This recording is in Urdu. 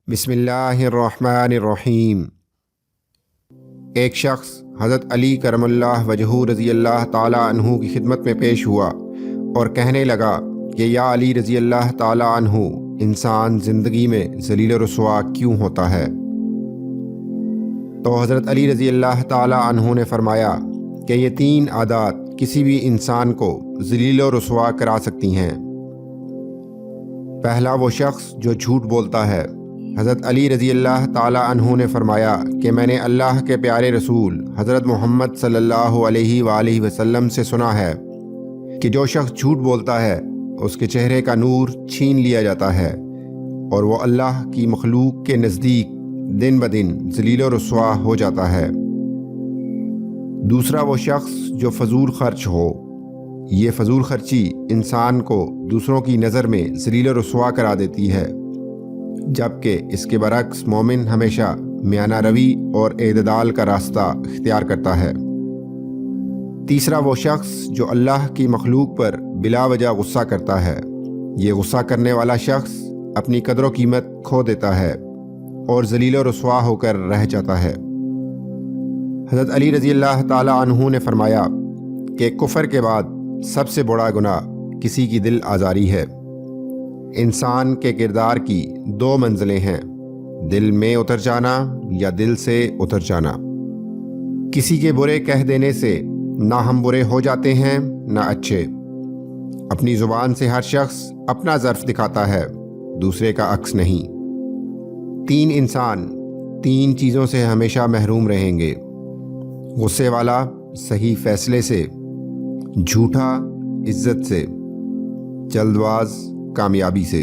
بسم اللہ الرحمن الرحیم۔ ایک شخص حضرت علی کرم اللہ وجہہ رضی اللہ تعالیٰ عنہ کی خدمت میں پیش ہوا اور کہنے لگا کہ یا علی رضی اللہ تعالیٰ عنہ، انسان زندگی میں ذلیل و رسوا کیوں ہوتا ہے؟ تو حضرت علی رضی اللہ تعالیٰ عنہ نے فرمایا کہ یہ 3 عادات کسی بھی انسان کو ذلیل و رسوا کرا سکتی ہیں۔ پہلا، وہ شخص جو جھوٹ بولتا ہے۔ حضرت علی رضی اللہ تعالیٰ عنہ نے فرمایا کہ میں نے اللہ کے پیارے رسول حضرت محمد صلی اللہ علیہ وآلہ وسلم سے سنا ہے کہ جو شخص جھوٹ بولتا ہے اس کے چہرے کا نور چھین لیا جاتا ہے اور وہ اللہ کی مخلوق کے نزدیک دن بدن ذلیل و رسوا ہو جاتا ہے۔ دوسرا، وہ شخص جو فضول خرچ ہو۔ یہ فضول خرچی انسان کو دوسروں کی نظر میں ذلیل و رسوا کرا دیتی ہے، جبکہ اس کے برعکس مومن ہمیشہ میانہ روی اور اعتدال کا راستہ اختیار کرتا ہے۔ تیسرا، وہ شخص جو اللہ کی مخلوق پر بلا وجہ غصہ کرتا ہے۔ یہ غصہ کرنے والا شخص اپنی قدر و قیمت کھو دیتا ہے اور ذلیل و رسوا ہو کر رہ جاتا ہے۔ حضرت علی رضی اللہ تعالیٰ عنہ نے فرمایا کہ کفر کے بعد سب سے بڑا گناہ کسی کی دل آزاری ہے۔ انسان کے کردار کی 2 منزلیں ہیں، دل میں اتر جانا یا دل سے اتر جانا۔ کسی کے برے کہہ دینے سے نہ ہم برے ہو جاتے ہیں نہ اچھے۔ اپنی زبان سے ہر شخص اپنا ظرف دکھاتا ہے، دوسرے کا عکس نہیں۔ 3 انسان 3 چیزوں سے ہمیشہ محروم رہیں گے: غصے والا صحیح فیصلے سے، جھوٹا عزت سے، جلد باز کامیابی سے۔